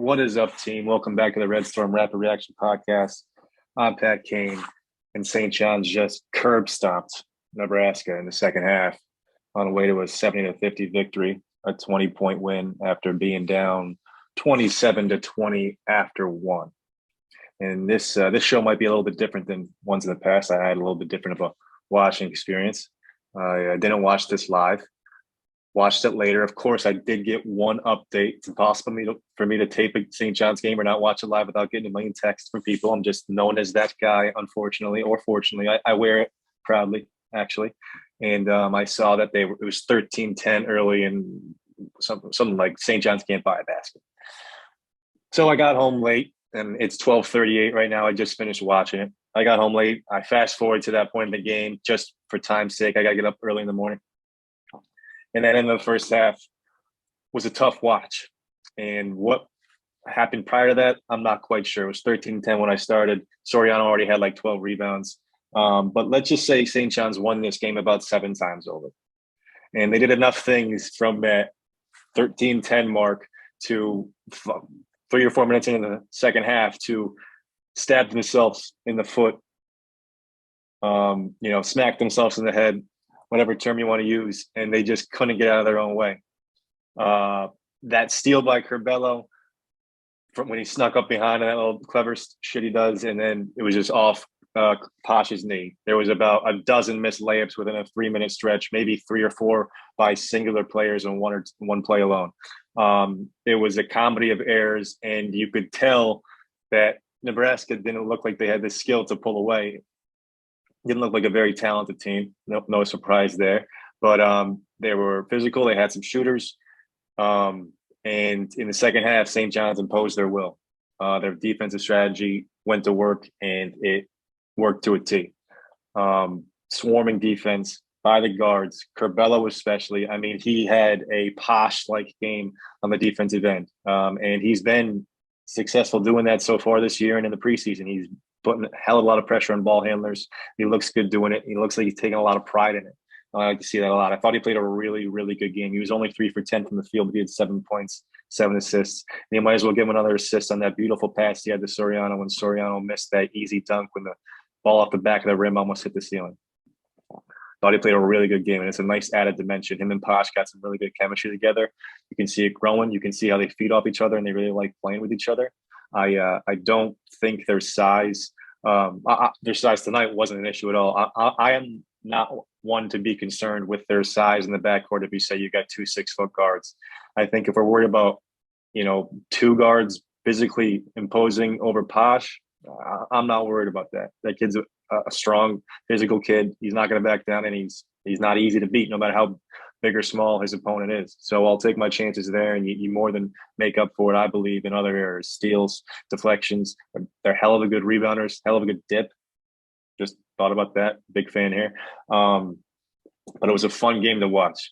What is up, team? Welcome back to the Red Storm Rapid Reaction Podcast. I'm Pat Kane, and St. John's just curb stomped Nebraska in the second half on the way to a 70-50 victory, a 20-point win after being down 27-20 after one. And this show might be a little bit different than ones in the past. I had a little bit different of a watching experience. I didn't watch this live. Watched it later. Of course, I did get one update. It's impossible for me to tape a St. John's game or not watch it live without getting a million texts from people. I'm just known as that guy, unfortunately, or fortunately. I wear it proudly, actually. And I saw that it was 13-10 early and something like St. John's can't buy a basket. So I got home late, and it's 12:38 right now. I just finished watching it. I got home late. I fast forward to that point in the game just for time's sake. I got to get up early in the morning. And then in the first half was a tough watch. And what happened prior to that, I'm not quite sure. It was 13-10 when I started. Soriano already had like 12 rebounds. But let's just say St. John's won this game about 7 times over. And they did enough things from that 13-10 mark to 3 or 4 minutes into the second half to stab themselves in the foot, smack themselves in the head, whatever term you want to use, and they just couldn't get out of their own way. That steal by Curbelo from when he snuck up behind that little clever shit he does, and then it was just off Posh's knee. There was about a dozen missed layups within a 3-minute stretch, maybe 3 or 4 by singular players on one play alone. It was a comedy of errors, and you could tell that Nebraska didn't look like they had the skill to pull away. Didn't look like a very talented team. No surprise there. But they were physical. They had some shooters. And in the second half, St. John's imposed their will. Their defensive strategy went to work, and it worked to a T. Swarming defense by the guards, Curbelo especially. I mean, he had a Posh-like game on the defensive end. And he's been successful doing that so far this year and in the preseason. He's putting a hell of a lot of pressure on ball handlers. He looks good doing it. He looks like he's taking a lot of pride in it. I like to see that a lot. I thought he played a really, really good game. He was only 3 for 10 from the field, but he had 7 points, 7 assists. And you might as well give him another assist on that beautiful pass he had to Soriano when Soriano missed that easy dunk when the ball off the back of the rim almost hit the ceiling. Thought he played a really good game, and it's a nice added dimension. Him and Posh got some really good chemistry together. You can see it growing. You can see how they feed off each other, and they really like playing with each other. I don't think their size tonight wasn't an issue at all. I am not one to be concerned with their size in the backcourt if you say you got 2 6-foot guards. I think if we're worried about, 2 guards physically imposing over Posh, I'm not worried about that. That kid's a strong physical kid. He's not going to back down, and he's not easy to beat no matter how big or small his opponent is. So I'll take my chances there, and you more than make up for it, I believe, in other areas. Steals, deflections. They're hell of a good rebounders, hell of a good dip. Just thought about that. Big fan here. But it was a fun game to watch.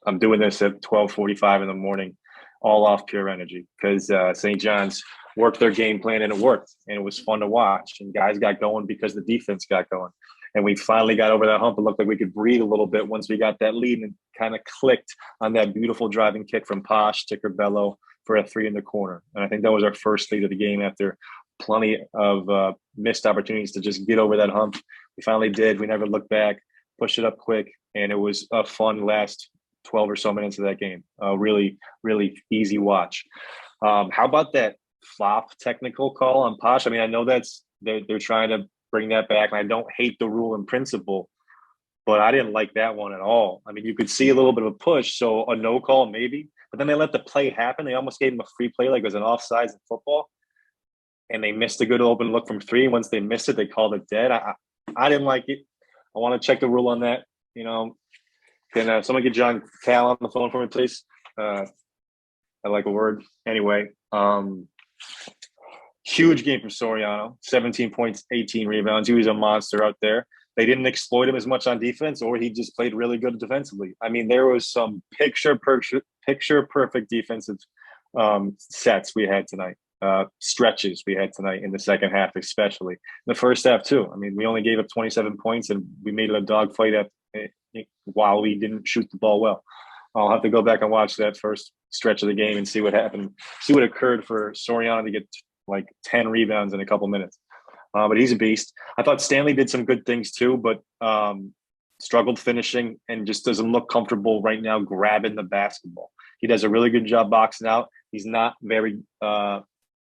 I'm doing this at 12:45 in the morning, all off pure energy, because St. John's worked their game plan, and it worked, and it was fun to watch. And guys got going because the defense got going. And we finally got over that hump. It looked like we could breathe a little bit once we got that lead, and kind of clicked on that beautiful driving kick from Posh to Curbelo for a 3 in the corner. And I think that was our first lead of the game after plenty of missed opportunities to just get over that hump. We finally did. We never looked back, pushed it up quick, and it was a fun last 12 or so minutes of that game. Really, really easy watch. How about that flop technical call on Posh? I mean, I know they're trying to bring that back, and I don't hate the rule in principle, but I didn't like that one at all. I mean, you could see a little bit of a push, so a no call maybe, but then they let the play happen. They almost gave him a free play like it was an offsides in football, and they missed a good open look from 3. Once they missed it, they called it dead. I didn't like it. I want to check the rule on that. Can someone get John Cal on the phone for me, please? I like a word. Anyway, huge game from Soriano, 17 points, 18 rebounds. He was a monster out there. They didn't exploit him as much on defense, or he just played really good defensively. I mean, there was some picture perfect defensive sets we had tonight, stretches we had tonight in the second half, especially. In the first half, too. I mean, we only gave up 27 points, and we made it a dogfight while we didn't shoot the ball well. I'll have to go back and watch that first stretch of the game and see what happened, see what occurred for Soriano to get like 10 rebounds in a couple minutes. But he's a beast. I thought Stanley did some good things too, but struggled finishing and just doesn't look comfortable right now grabbing the basketball. He does a really good job boxing out. He's not very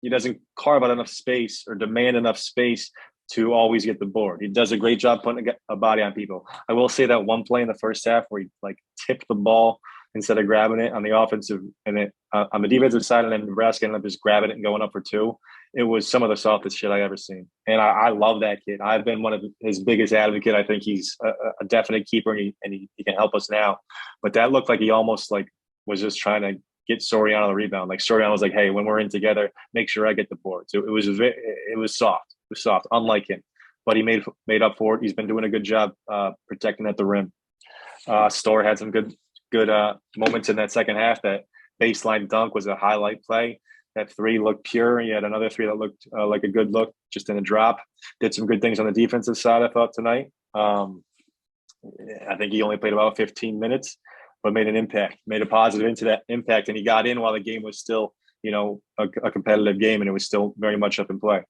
he doesn't carve out enough space or demand enough space to always get the board. He does a great job putting a body on people. I will say that one play in the first half where he like tipped the ball instead of grabbing it on the offensive and it on the defensive side, and then Nebraska ended up just grabbing it and going up for two. It was some of the softest shit I ever seen. And I love that kid. I've been one of his biggest advocate. I think he's a definite keeper and he can help us now. But that looked like he almost like was just trying to get Soriano the rebound. Like Soriano was like, hey, when we're in together, make sure I get the board. So it was soft. It was soft, unlike him. But he made up for it. He's been doing a good job protecting at the rim. Storr had some good moments in that second half. That baseline dunk was a highlight play. That three looked pure. He had another three that looked like a good look just in a drop. Did some good things on the defensive side, I thought, tonight. I think he only played about 15 minutes, but made an impact, made a positive into that impact. And he got in while the game was still, a competitive game, and it was still very much up in play.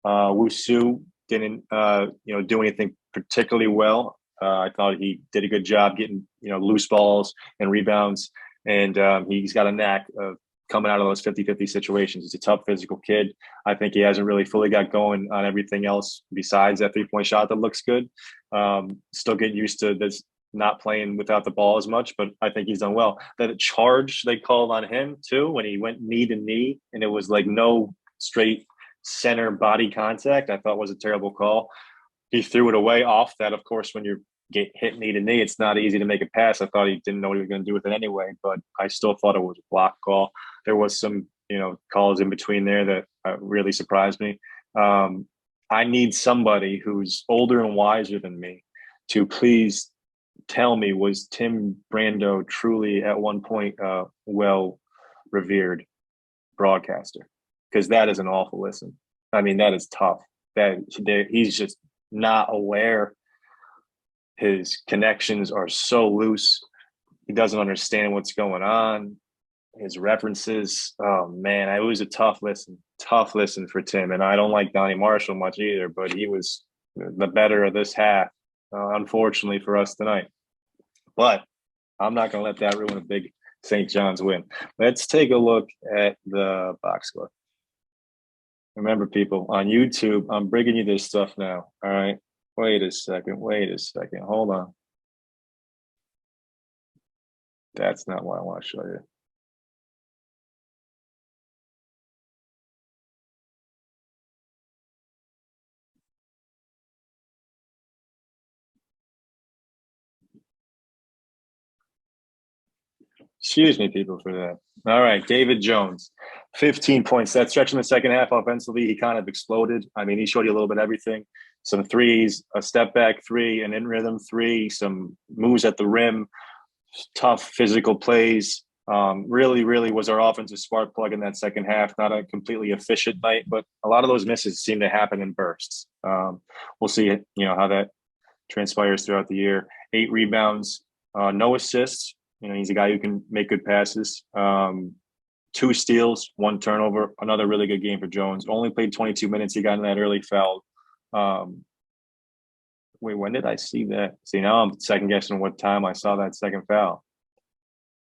Wusu didn't, do anything particularly well. I thought he did a good job getting, loose balls and rebounds. And he's got a knack of coming out of those 50-50 situations. He's a tough physical kid. I think he hasn't really fully got going on everything else besides that three-point shot that looks good. Still getting used to this, not playing without the ball as much, but I think he's done well. That charge they called on him too, when he went knee to knee and it was like no straight center body contact, I thought was a terrible call. He threw it away off that. Of course, when you get hit knee to knee, it's not easy to make a pass. I thought he didn't know what he was going to do with it anyway, but I still thought it was a block call. There was some, calls in between there that really surprised me. I need somebody who's older and wiser than me to please tell me, was Tim Brando truly at one point well revered broadcaster? Because that is an awful listen. I mean, that is tough. He's just not aware. His connections are so loose. He doesn't understand what's going on. His references, oh man, it was a tough listen for Tim. And I don't like Donnie Marshall much either, but he was the better of this half, unfortunately for us tonight. But I'm not going to let that ruin a big St. John's win. Let's take a look at the box score. Remember, people, on YouTube, I'm bringing you this stuff now, all right? Wait a second. Hold on. That's not what I want to show you. Excuse me, people, for that. All right, David Jones, 15 points. That stretch in the second half offensively, he kind of exploded. I mean, he showed you a little bit of everything. Some threes, a step back three, an in rhythm three, some moves at the rim, tough physical plays. Really was our offensive spark plug in that second half. Not a completely efficient night, but a lot of those misses seem to happen in bursts. We'll see, how that transpires throughout the year. 8 rebounds, no assists. He's a guy who can make good passes. 2 steals, 1 turnover. Another really good game for Jones. Only played 22 minutes. He got in that early foul. Wait, when did I see that? See, now I'm second guessing what time I saw that second foul.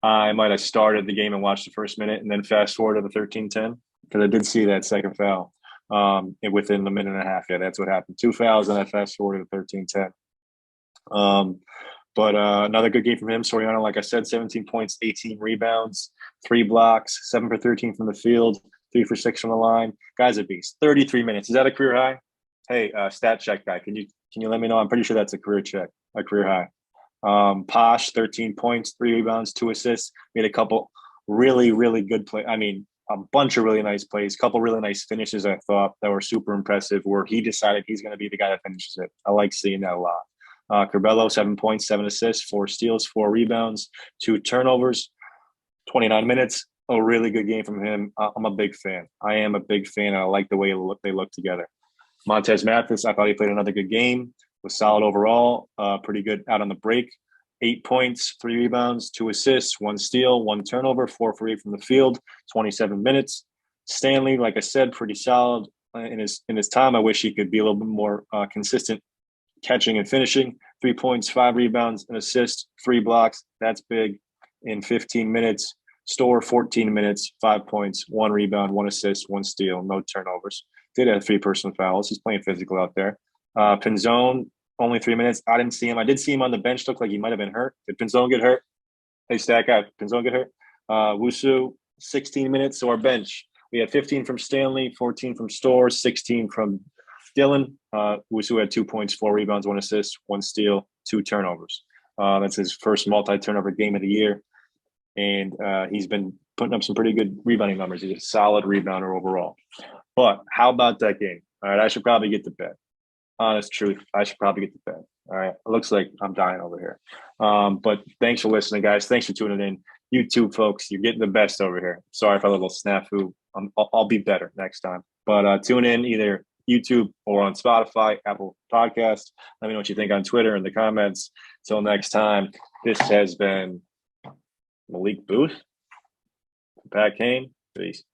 I might have started the game and watched the first minute and then fast forward to the 13-10 because I did see that second foul within the minute and a half. Yeah, that's what happened. 2 fouls and I fast forwarded to 13-10. But another good game from him. Soriano, like I said, 17 points, 18 rebounds, 3 blocks, 7 for 13 from the field, 3 for 6 from the line. Guy's a beast. 33 minutes. Is that a career high? Hey, stat check guy, can you let me know? I'm pretty sure that's a career high. Posh, 13 points, 3 rebounds, 2 assists. Made a couple really, really good play. I mean, a bunch of really nice plays, couple really nice finishes, I thought, that were super impressive, where he decided he's going to be the guy that finishes it. I like seeing that a lot. Curbelo, 7 points, 7 assists, 4 steals, 4 rebounds, 2 turnovers, 29 minutes. A really good game from him. I'm a big fan. I am a big fan. I like the way they look together. Montez Mathis, I thought he played another good game. Was solid overall. Pretty good out on the break. 8 points, 3 rebounds, 2 assists, 1 steal, 1 turnover, 4 for 8 from the field, 27 minutes. Stanley, like I said, pretty solid in his time. I wish he could be a little bit more consistent catching and finishing. 3 points, 5 rebounds, an assist, 3 blocks. That's big in 15 minutes. Store 14 minutes, 5 points, 1 rebound, 1 assist, 1 steal, no turnovers. Did have 3 personal fouls. He's playing physical out there. Pinzone, only 3 minutes. I didn't see him. I did see him on the bench. Looked like he might have been hurt. Did Pinzone get hurt? Hey, stack out. Pinzone get hurt? Wusu, 16 minutes. So our bench, we had 15 from Stanley, 14 from Store, 16 from Dylan. Wusu had 2 points, 4 rebounds, 1 assist, 1 steal, 2 turnovers. That's his first multi-turnover game of the year. And he's been putting up some pretty good rebounding numbers. He's a solid rebounder overall. But how about that game? All right, I should probably get to bed. Honest truth, I should probably get to bed. All right, it looks like I'm dying over here. But thanks for listening, guys. Thanks for tuning in. YouTube folks, you're getting the best over here. Sorry for a little snafu. I'll be better next time. But tune in either YouTube or on Spotify, Apple Podcasts. Let me know what you think on Twitter in the comments. Till next time, this has been Malik Booth, Pat Kane. Peace.